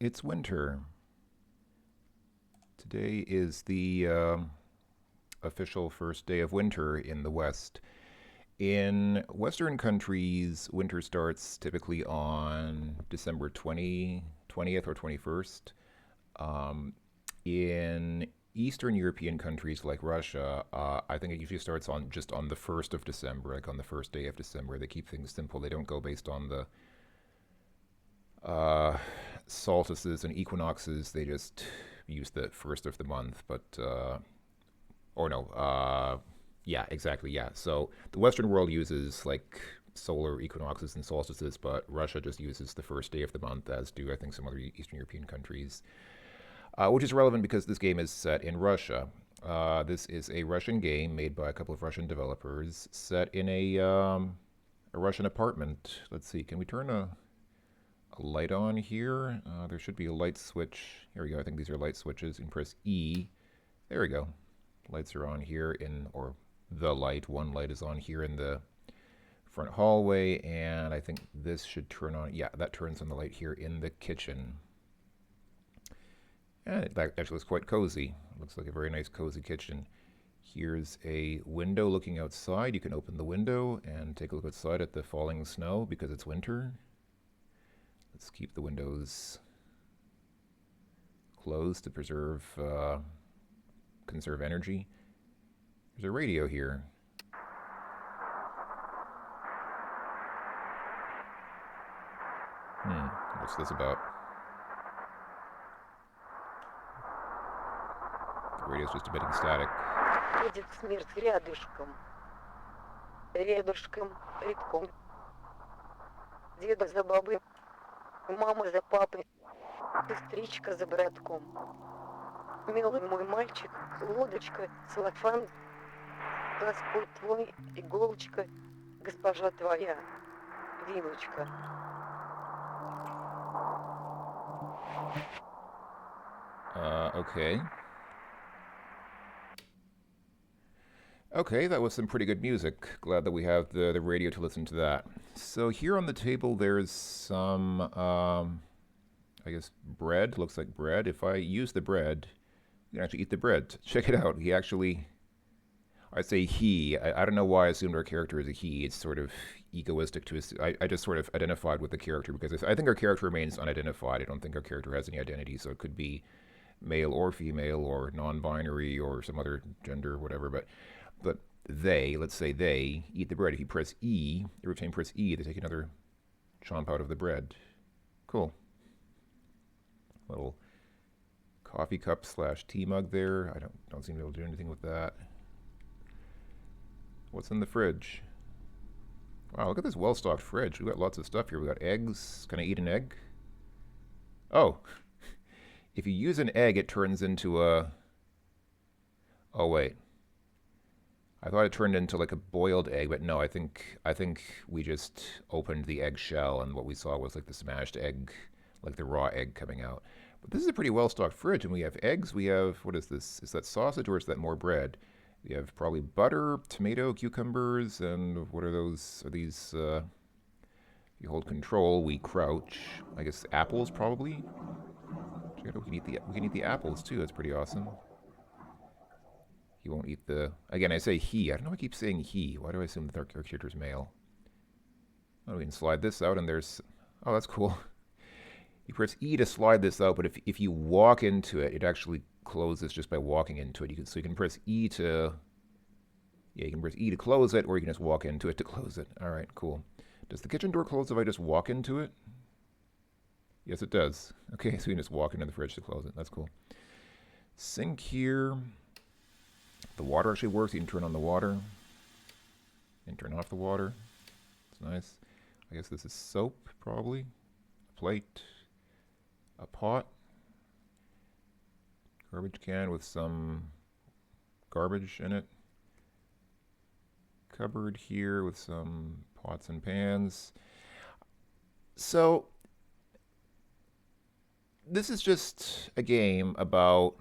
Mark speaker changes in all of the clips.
Speaker 1: It's winter. Today is the official first day of winter in the West. In Western countries, winter starts typically on December 20th or 21st. Um, in Eastern European countries like Russia, I think it usually starts on just on the 1st of December, like on the first day of December. They keep things simple. They don't go based on the uh, solstices and equinoxes. They just use the first of the month, but or no, yeah, exactly, yeah. So the Western world uses like solar equinoxes and solstices, but Russia just uses the first day of the month, as do I think some other Eastern European countries, which is relevant because this game is set in Russia. This is a Russian game made by a couple of Russian developers, set in a Russian apartment. Let's see, can we turn a light on here? There should be a light switch. Here we go. I think these are light switches. You can press E. There we go. Lights are on here or the light. One light is on here in the front hallway, and I think this should turn on. Yeah, that turns on the light here in the kitchen. And that actually looks quite cozy. Looks like a very nice, cozy kitchen. Here's a window looking outside. You can open the window and take a look outside at the falling snow because it's winter. Let's keep the windows closed to conserve energy. There's a radio here. What's this about? The radio's just emitting static.
Speaker 2: Ходит смерть рядышком, рядышком, редком. Деда за бабой, мама за папой, сестричка за братком. Милый мой мальчик, лодочка, целлофан, Господь твой, иголочка, госпожа твоя, вилочка.
Speaker 1: Okay. Okay, that was some pretty good music. Glad that we have the radio to listen to that. So here on the table, there's some, I guess, bread. Looks like bread. If I use the bread, you can actually eat the bread. Check it out. He actually, I say he. I don't know why I assumed our character is a he. It's sort of egoistic to us. I just sort of identified with the character because I think our character remains unidentified. I don't think our character has any identity, so it could be male or female or non-binary or some other gender, whatever. But they, let's say they eat the bread. If you press E, every time you press E, they take another chomp out of the bread. Cool. Little coffee cup slash tea mug there. I don't seem to be able to do anything with that. What's in the fridge? Wow, look at this well-stocked fridge. We got lots of stuff here. We got eggs. Can I eat an egg? Oh, if you use an egg, it turns into a. Oh wait, I thought it turned into like a boiled egg, but no. I think we just opened the egg shell, and what we saw was like the smashed egg, like the raw egg coming out. But this is a pretty well-stocked fridge, and we have eggs. We have what is this? Is that sausage or is that more bread? We have probably butter, tomato, cucumbers, and what are those? Are these? You hold control. We crouch. I guess apples probably. We can eat the apples too. That's pretty awesome. He won't eat the. Again, I say he. I don't know why I keep saying he. Why do I assume that our character's male? Oh, we can slide this out, and there's. Oh, that's cool. You press E to slide this out, but if you walk into it, it actually closes just by walking into it. So you can press E to. Yeah, you can press E to close it, or you can just walk into it to close it. All right, cool. Does the kitchen door close if I just walk into it? Yes, it does. Okay, so you can just walk into the fridge to close it. That's cool. Sink here. The water actually works. You can turn on the water and turn off the water. It's nice. I guess this is soap, probably. A plate. A pot. Garbage can with some garbage in it. Cupboard here with some pots and pans. So, this is just a game about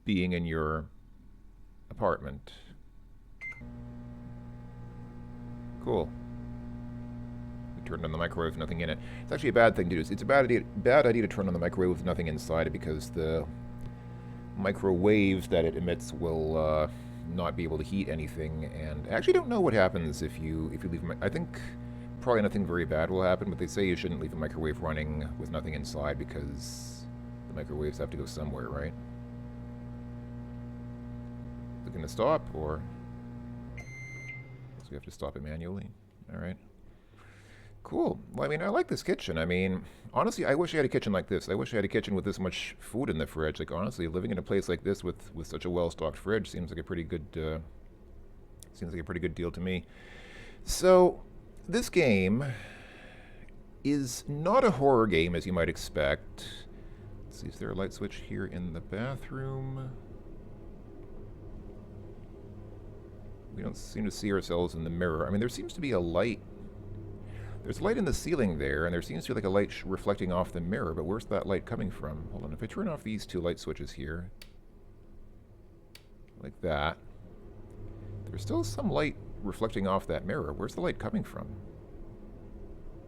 Speaker 1: being in your apartment. Cool. We turned on the microwave with nothing in it. It's actually a bad thing to do. It's a bad idea to turn on the microwave with nothing inside it because the microwaves that it emits will not be able to heat anything. And I actually don't know what happens if you leave. I think probably nothing very bad will happen, but they say you shouldn't leave a microwave running with nothing inside because the microwaves have to go somewhere, right? Is it going to stop, or so we have to stop it manually? All right. Cool. Well, I mean, I like this kitchen. I mean, honestly, I wish I had a kitchen like this. I wish I had a kitchen with this much food in the fridge. Like, honestly, living in a place like this with such a well-stocked fridge seems like a pretty good deal to me. So, this game is not a horror game as you might expect. Let's see, is there a light switch here in the bathroom? We don't seem to see ourselves in the mirror. I mean, there seems to be a light. There's light in the ceiling there, and there seems to be like a light reflecting off the mirror, but where's that light coming from? Hold on, if I turn off these two light switches here, like that, there's still some light reflecting off that mirror. Where's the light coming from?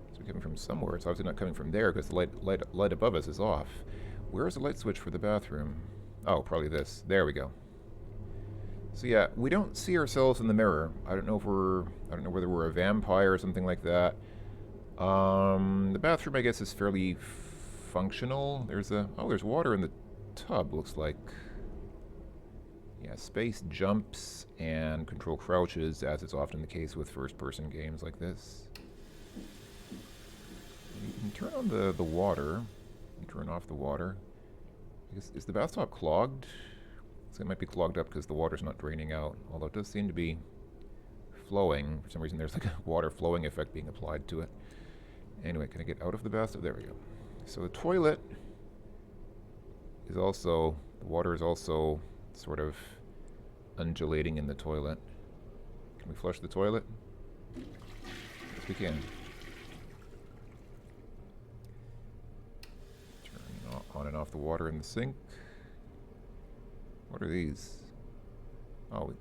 Speaker 1: It's coming from somewhere. It's obviously not coming from there because the light above us is off. Where's the light switch for the bathroom? Oh, probably this. There we go. So yeah, we don't see ourselves in the mirror. I don't know whether we're a vampire or something like that. The bathroom, I guess, is fairly functional. There's water in the tub, looks like. Yeah, space jumps and control crouches, as is often the case with first-person games like this. You can turn on the water. You can turn off the water. Is the bathtub clogged? So it might be clogged up because the water's not draining out, although it does seem to be flowing. For some reason, there's like a water flowing effect being applied to it. Anyway, can I get out of the bathtub? There we go. So the toilet is also, the water is also sort of undulating in the toilet. Can we flush the toilet? Yes, we can. Turn on and off the water in the sink. What are these? Oh,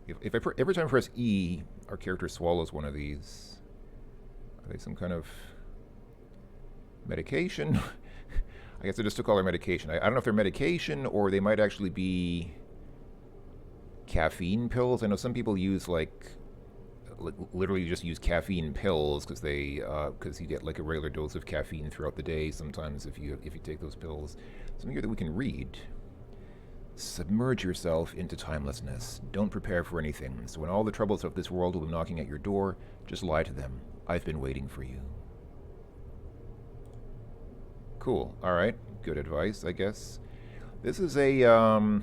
Speaker 1: every time I press E, our character swallows one of these. Are they some kind of medication? I guess I just took all their medication. I don't know if they're medication or they might actually be caffeine pills. I know some people use like literally just use caffeine pills because you get like a regular dose of caffeine throughout the day. Sometimes if you take those pills. Something here that we can read. Submerge yourself into timelessness. Don't prepare for anything. So when all the troubles of this world will be knocking at your door, just lie to them. I've been waiting for you. Cool. All right. Good advice, I guess. This is a,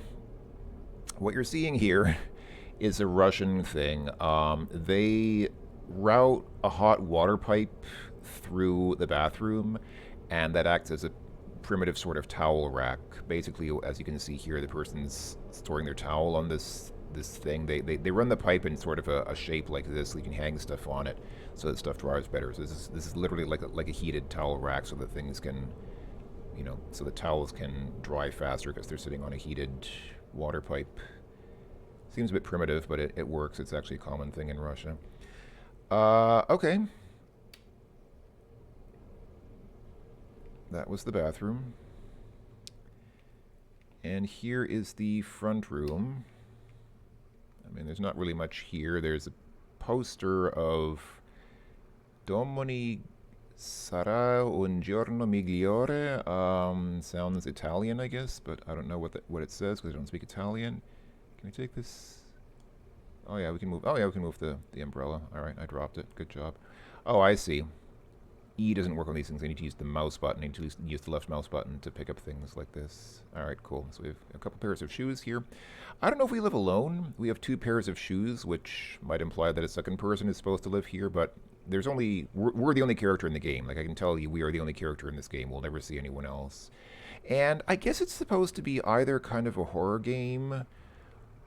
Speaker 1: what you're seeing here is a Russian thing. They route a hot water pipe through the bathroom, and that acts as a primitive sort of towel rack. Basically, as you can see here, the person's storing their towel on this thing. They run the pipe in sort of a shape like this, so you can hang stuff on it, so that stuff dries better. So this is literally like a heated towel rack, so that things can, so the towels can dry faster because they're sitting on a heated water pipe. Seems a bit primitive, but it works. It's actually a common thing in Russia. Okay. That was the bathroom. And here is the front room. I mean, there's not really much here. There's a poster of Domani sarà un giorno migliore. Sounds Italian, I guess, but I don't know what it says because I don't speak Italian. Can we take this? Oh yeah, we can move. Oh yeah, we can move the umbrella. All right, I dropped it. Good job. Oh, I see. E doesn't work on these things. I need to use the mouse button. I need to use the left mouse button to pick up things like this. All right, cool. So we have a couple pairs of shoes here. I don't know if we live alone. We have 2 pairs of shoes, which might imply that a second person is supposed to live here, but we're the only character in the game. Like, I can tell you, we are the only character in this game. We'll never see anyone else. And I guess it's supposed to be either kind of a horror game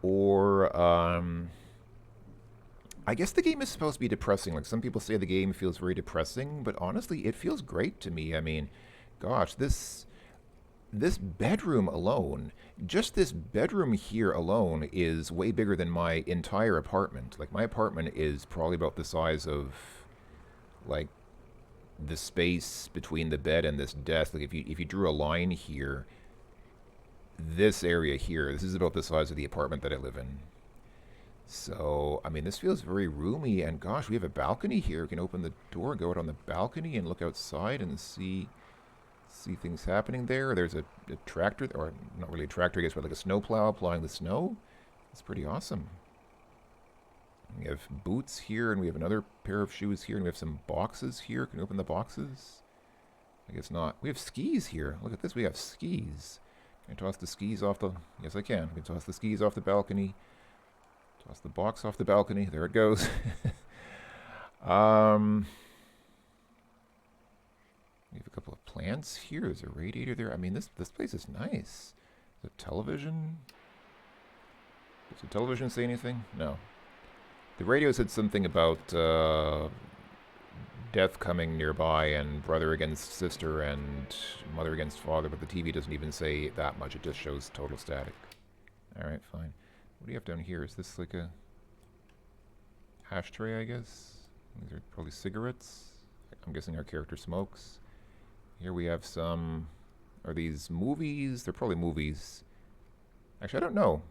Speaker 1: or, I guess the game is supposed to be depressing. Like, some people say the game feels very depressing, but honestly, it feels great to me. I mean, gosh, this bedroom alone, just this bedroom here alone is way bigger than my entire apartment. Like, my apartment is probably about the size of, like, the space between the bed and this desk. Like if you drew a line here, this area here, this is about the size of the apartment that I live in. So, I mean, this feels very roomy, and gosh, we have a balcony here. We can open the door, go out on the balcony, and look outside and see things happening there. There's a tractor, or not really a tractor, I guess, but like a snowplow plowing the snow. It's pretty awesome. We have boots here, and we have another pair of shoes here, and we have some boxes here. Can we open the boxes? I guess not. We have skis here. Look at this. We have skis. Can I toss the skis off the... Yes, I can. We can toss the skis off the balcony. Toss the box off the balcony. There it goes. We have a couple of plants here. There's a radiator there. I mean, this place is nice. There's a television. Does the television say anything? No. The radio said something about death coming nearby and brother against sister and mother against father, but the TV doesn't even say that much. It just shows total static. Alright, fine. What do you have down here? Is this like a ashtray, I guess? These are probably cigarettes. I'm guessing our character smokes. Here we have some... Are these movies? They're probably movies. Actually, I don't know.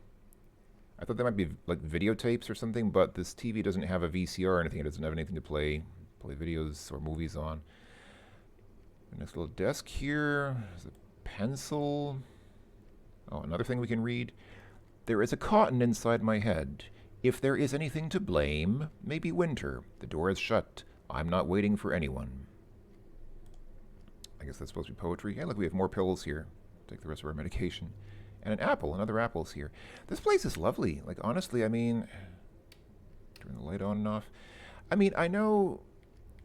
Speaker 1: I thought they might be like videotapes or something, but this TV doesn't have a VCR or anything. It doesn't have anything to play videos or movies on. Nice little desk here. There's a pencil. Oh, another thing we can read. There is a cotton inside my head. If there is anything to blame, maybe winter. The door is shut. I'm not waiting for anyone. I guess that's supposed to be poetry. Hey, look, we have more pills here. Take the rest of our medication. And an apple. Another apple's here. This place is lovely. Like, honestly, I mean... Turn the light on and off. I mean, I know...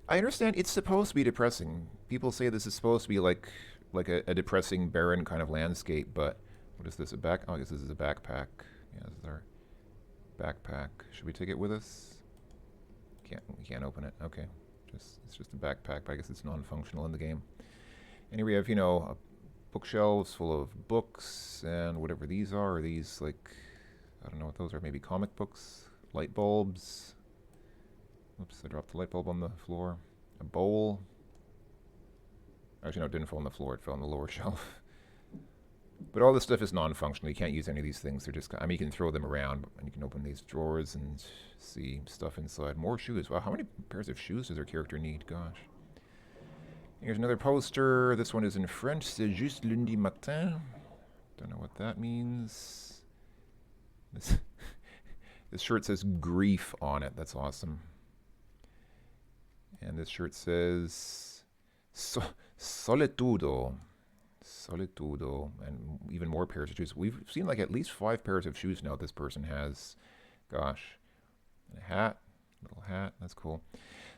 Speaker 1: I understand it's supposed to be depressing. People say this is supposed to be like a depressing, barren kind of landscape, but... What is this? A back... Oh, I guess this is a backpack. Yeah, this is our backpack. Should we take it with us? We can't open it. Okay. It's just a backpack, but I guess it's non-functional in the game. And here we have, you know, bookshelves full of books and whatever these are. Are these like... I don't know what those are. Maybe comic books? Light bulbs? Oops, I dropped the light bulb on the floor. A bowl. Actually, no, it didn't fall on the floor. It fell on the lower shelf. But all this stuff is non-functional. You can't use any of these things. They're just... I mean, you can throw them around, and you can open these drawers and see stuff inside. More shoes. Wow, how many pairs of shoes does our character need? Gosh. Here's another poster. This one is in French. C'est juste lundi matin. Don't know what that means. This shirt says grief on it. That's awesome. And this shirt says Solitudo. Solitudo. And even more pairs of shoes. We've seen like at least 5 pairs of shoes now this person has. Gosh. And a hat. Little hat. That's cool.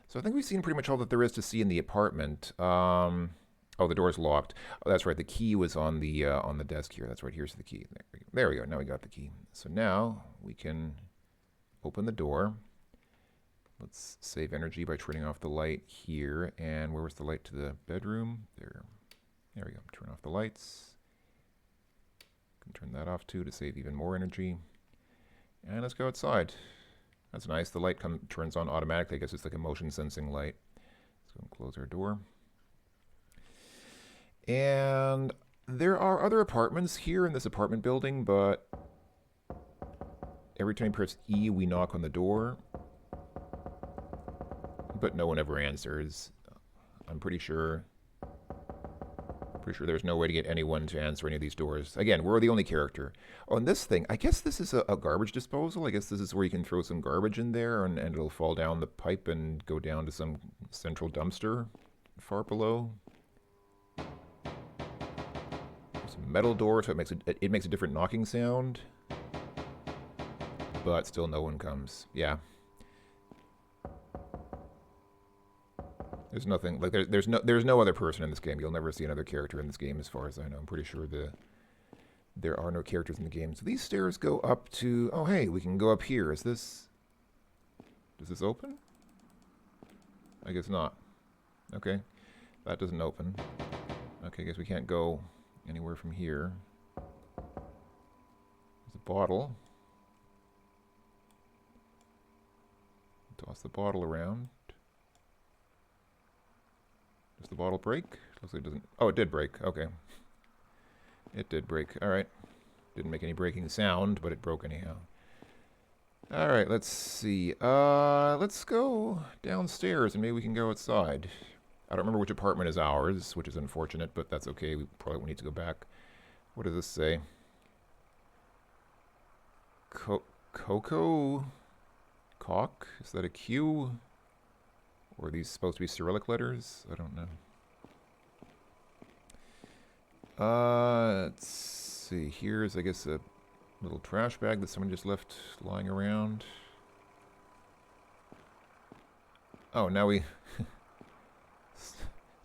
Speaker 1: So I think we've seen pretty much all that there is to see in the apartment. Oh, the door's locked. Oh, that's right. The key was on the desk here. That's right. Here's the key. There we go. Now we got the key. So now we can open the door. Let's save energy by turning off the light here. And where was the light to the bedroom? There. There we go. Turn off the lights. Can turn that off too to save even more energy. And let's go outside. That's nice. The light turns on automatically. I guess it's like a motion sensing light. Let's go and close our door. And there are other apartments here in this apartment building, but every time we press E, we knock on the door. But no one ever answers. I'm pretty sure there's no way to get anyone to answer any of these doors. Again, we're the only character. On this thing, I guess this is a garbage disposal. I guess this is where you can throw some garbage in there and it'll fall down the pipe and go down to some central dumpster far below. There's a metal door, so it makes a different knocking sound. But still no one comes. Yeah. There's nothing, like, there's no other person in this game. You'll never see another character in this game as far as I know. I'm pretty sure there are no characters in the game. So these stairs go up to, oh hey, we can go up here. Does this open? I guess not. Okay, that doesn't open. Okay, I guess we can't go anywhere from here. There's a bottle. Toss the bottle around. Does the bottle break? Looks like it doesn't. Oh, it did break. Okay. It did break. Alright. Didn't make any breaking sound, but it broke anyhow. Alright, let's see. Let's go downstairs and maybe we can go outside. I don't remember which apartment is ours, which is unfortunate, but that's okay. We probably won't need to go back. What does this say? Coco? Cock? Is that a Q? Or are these supposed to be Cyrillic letters? I don't know. Let's see. Here's, I guess, a little trash bag that someone just left lying around. Oh, now we...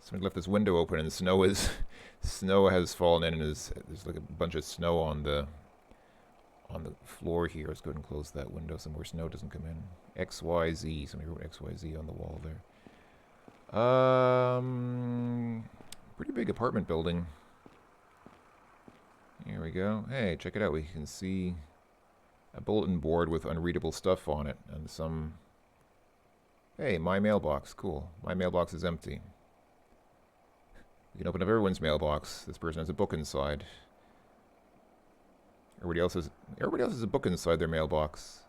Speaker 1: Someone left this window open and snow has fallen in and there's like a bunch of snow on the floor here. Let's go ahead and close that window so more snow doesn't come in. XYZ. Somebody wrote XYZ on the wall there. Pretty big apartment building. Here we go. Hey, check it out. We can see a bulletin board with unreadable stuff on it and some... Hey, my mailbox. Cool. My mailbox is empty. We can open up everyone's mailbox. This person has a book inside. Everybody else has a book inside their mailbox.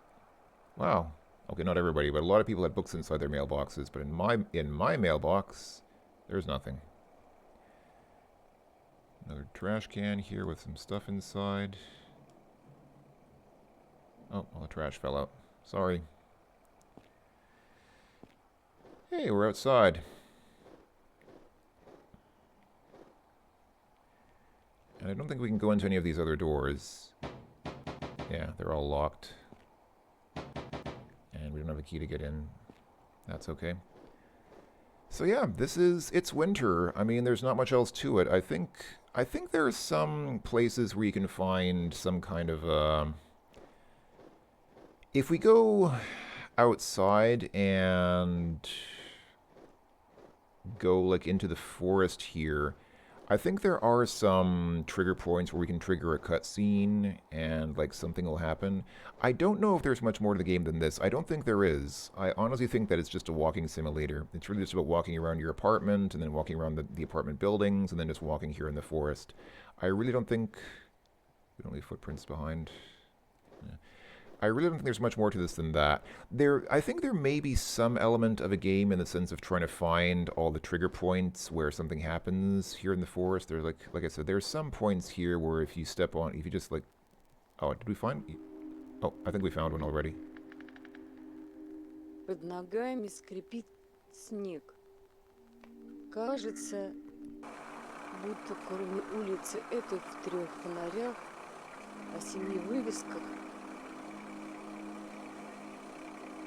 Speaker 1: Wow. Okay, not everybody, but a lot of people had books inside their mailboxes. But in my mailbox, there's nothing. Another trash can here with some stuff inside. Oh, all the trash fell out. Sorry. Hey, we're outside. And I don't think we can go into any of these other doors. Yeah, they're all locked. And we don't have a key to get in. That's okay. So yeah, it's winter. I mean, there's not much else to it. I think there are some places where you can find some kind of, if we go outside and go like into the forest here, I think there are some trigger points where we can trigger a cutscene and like something will happen. I don't know if there's much more to the game than this. I don't think there is. I honestly think that it's just a walking simulator. It's really just about walking around your apartment and then walking around the apartment buildings and then just walking here in the forest. I really don't think... We don't leave footprints behind. Yeah. I really don't think there's much more to this than that. I think there may be some element of a game in the sense of trying to find all the trigger points where something happens here in the forest. There's like I said, there's some points here where if you step on, if you just like, oh, did we find? Oh, I think we found one already.
Speaker 2: Под ногами скрипит снег. Кажется, будто кроме улицы этой в 3 фонарях, о 7 вывесках,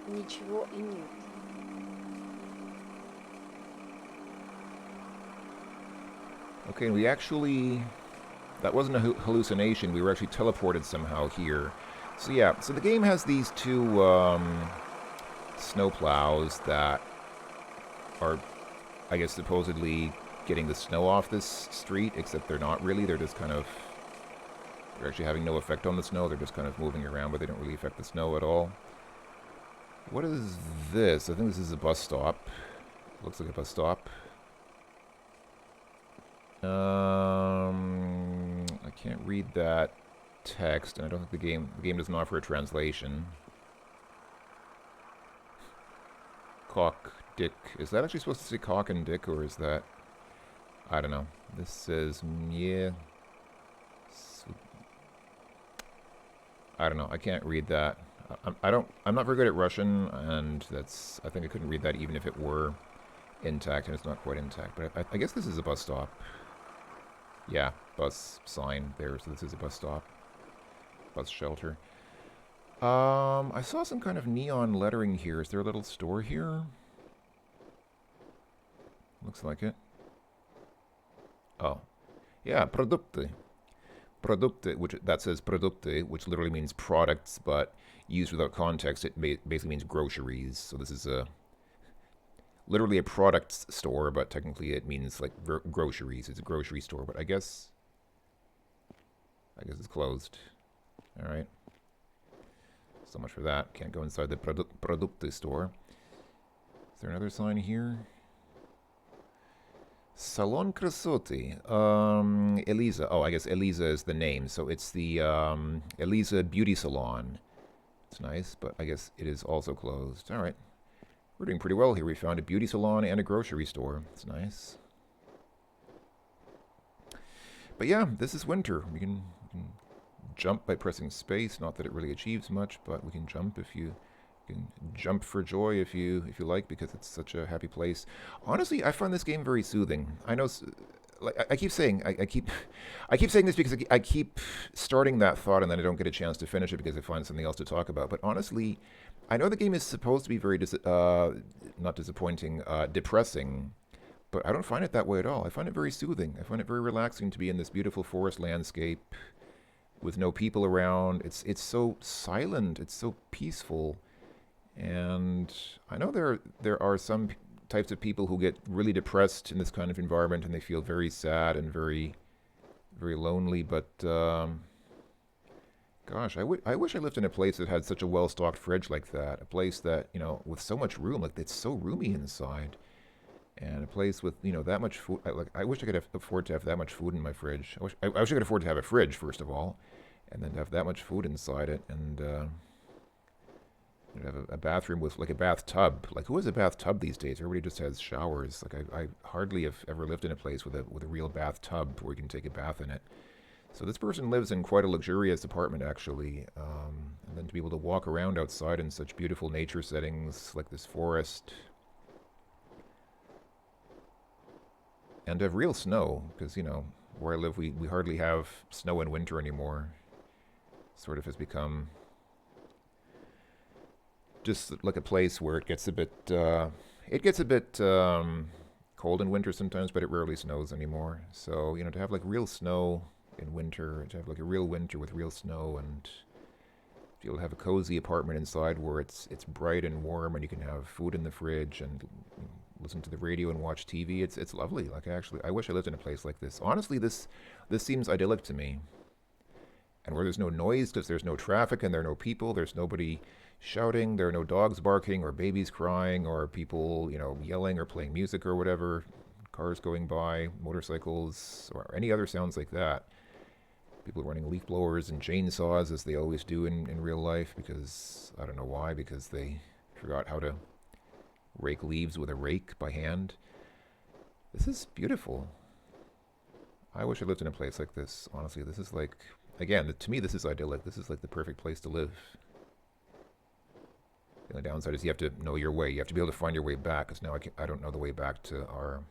Speaker 2: ничего и нет.
Speaker 1: Okay, we actually... That wasn't a hallucination. We were actually teleported somehow here. So yeah, so the game has these two snowplows that are, I guess, supposedly getting the snow off this street, except they're not really. They're just kind of... They're actually having no effect on the snow. They're just kind of moving around, but they don't really affect the snow at all. What is this? I think this is a bus stop. Looks like a bus stop. I can't read that text, and I don't think the game doesn't offer a translation. Cock, dick. Is that actually supposed to say cock and dick, or is that... I don't know. This says yeah. I don't know. I can't read that. I'm not very good at Russian, and I think I couldn't read that even if it were intact, and it's not quite intact. But I guess this is a bus stop. Yeah, bus sign there, so this is a bus stop. Bus shelter. I saw some kind of neon lettering here. Is there a little store here? Looks like it. Oh. Yeah, produkty. Produkty, that says produkty, which literally means products, but used without context, it basically means groceries. So this is literally a product store, but technically it means like groceries. It's a grocery store, but I guess it's closed. All right. So much for that. Can't go inside the produkty store. Is there another sign here? Salon Cresoti. Eliza. Oh, I guess Eliza is the name. So it's the Eliza Beauty Salon. It's nice, but I guess it is also closed. All right. We're doing pretty well here. We found a beauty salon and a grocery store. It's nice. But yeah, this is winter. We can jump by pressing space. Not that it really achieves much, but we can jump if you can jump for joy if you like, because it's such a happy place. Honestly, I find this game very soothing. I know, like I keep saying, I keep saying this because I keep starting that thought and then I don't get a chance to finish it because I find something else to talk about. But honestly, I know the game is supposed to be very not disappointing, depressing, but I don't find it that way at all. I find it very soothing. I find it very relaxing to be in this beautiful forest landscape with no people around. It's so silent. It's so peaceful. And I know there are some types of people who get really depressed in this kind of environment and they feel very sad and very lonely. But gosh, I wish I lived in a place that had such a well stocked fridge like that. A place that with so much room, like it's so roomy inside, and a place with that much food. I wish I could afford to have that much food in my fridge. I wish I could afford to have a fridge first of all, and then to have that much food inside it, and have a bathroom with like a bathtub. Like who has a bathtub these days? Everybody just has showers. Like I hardly have ever lived in a place with a real bathtub where you can take a bath in it. So this person lives in quite a luxurious apartment, actually. And then to be able to walk around outside in such beautiful nature settings like this forest, and to have real snow, because where I live, we hardly have snow in winter anymore. Sort of has become just like a place where it gets a bit cold in winter sometimes, but it rarely snows anymore. So to have like real snow in winter, to have like a real winter with real snow, and to be able to have a cozy apartment inside where it's bright and warm, and you can have food in the fridge and listen to the radio and watch TV. It's lovely. Like I wish I lived in a place like this. Honestly, this seems idyllic to me. And where there's no noise because there's no traffic and there are no people, there's nobody shouting, there are no dogs barking or babies crying or people, yelling or playing music or whatever, cars going by, motorcycles, or any other sounds like that. People running leaf blowers and chainsaws as they always do in real life, because I don't know why, because they forgot how to rake leaves with a rake by hand. This is beautiful. I wish I lived in a place like this. Honestly, this is like, again, to me, this is idyllic. This is like the perfect place to live. The only downside is you have to know your way. You have to be able to find your way back, because now I don't know the way back to our...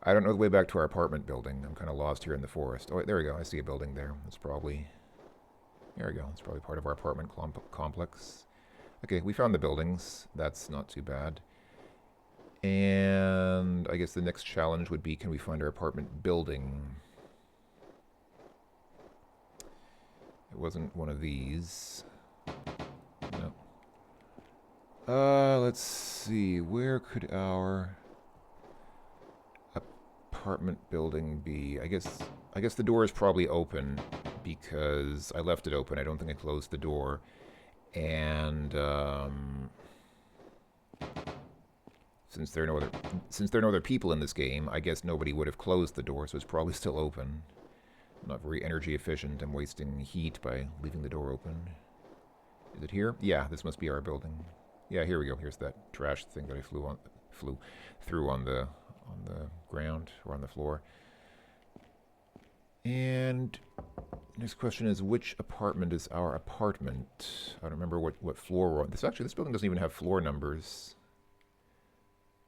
Speaker 1: I don't know the way back to our apartment building. I'm kind of lost here in the forest. Oh, wait, there we go. I see a building there. It's probably... There we go. It's probably part of our apartment complex. Okay, we found the buildings. That's not too bad. And I guess the next challenge would be, can we find our apartment building? It wasn't one of these. No. Let's see. Where could our apartment building be? I guess the door is probably open because I left it open. I don't think I closed the door. And since there are no other people in this game, I guess nobody would have closed the door, so it's probably still open. Not very energy efficient. I'm wasting heat by leaving the door open. Is it here? Yeah, this must be our building. Yeah, here we go. Here's that trash thing that I flew through on the ground or on the floor. And next question is, which apartment is our apartment? I don't remember what floor we're on. This building doesn't even have floor numbers.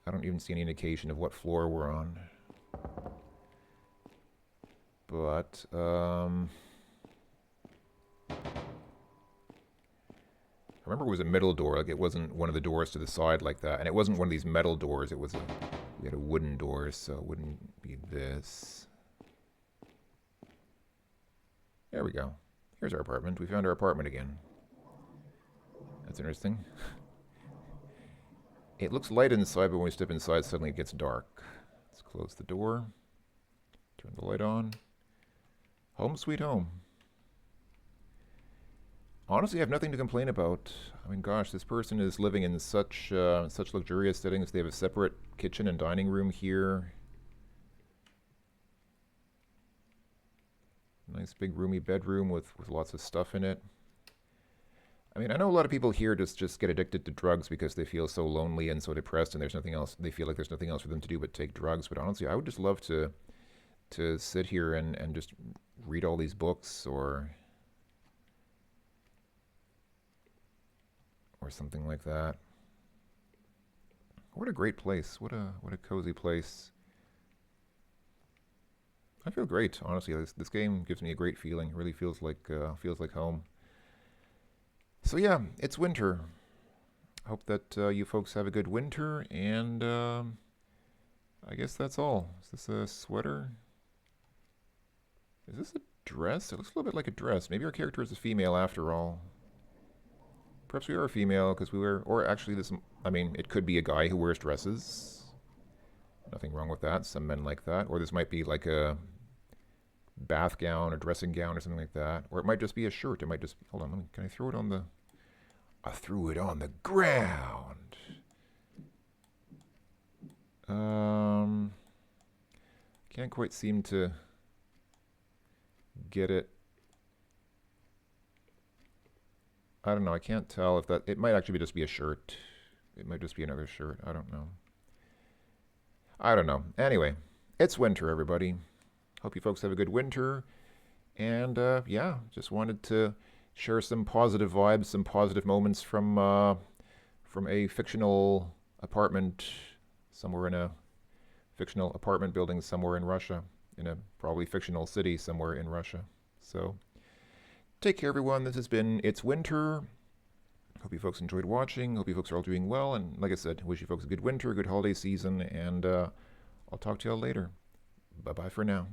Speaker 1: I don't even see any indication of what floor we're on. But I remember it was a middle door. Like, it wasn't one of the doors to the side like that, and it wasn't one of these metal doors. We had a wooden door, so it wouldn't be this. There we go. Here's our apartment. We found our apartment again. That's interesting. It looks light inside, but when we step inside, suddenly it gets dark. Let's close the door. Turn the light on. Home sweet home. Honestly, I have nothing to complain about. I mean, gosh, this person is living in such luxurious settings. They have a separate kitchen and dining room here. Nice big roomy bedroom with lots of stuff in it. I mean, I know a lot of people here just get addicted to drugs because they feel so lonely and so depressed, and there's nothing else. They feel like there's nothing else for them to do but take drugs. But honestly, I would just love to sit here and just read all these books or something like that. What a great place! What a cozy place. I feel great, honestly. This game gives me a great feeling. It really feels like home. So yeah, it's winter. Hope that you folks have a good winter, and I guess that's all. Is this a sweater? Is this a dress? It looks a little bit like a dress. Maybe our character is a female after all. Perhaps we are a female because we wear, or actually, this. I mean, it could be a guy who wears dresses. Nothing wrong with that. Some men like that. Or this might be like a bath gown or dressing gown or something like that. Or it might just be a shirt. It might just, hold on, can I throw it on the, I threw it on the ground. Can't quite seem to get it. I don't know. I can't tell if that, it might actually just be a shirt. It might just be another shirt. I don't know. I don't know. Anyway, it's winter, everybody. Hope you folks have a good winter. And yeah, just wanted to share some positive vibes, some positive moments from a fictional apartment somewhere in a fictional apartment building somewhere in Russia, in a probably fictional city somewhere in Russia. So take care, everyone. This has been It's Winter. Hope you folks enjoyed watching. Hope you folks are all doing well. And like I said, wish you folks a good winter, good holiday season, and I'll talk to y'all later. Bye-bye for now.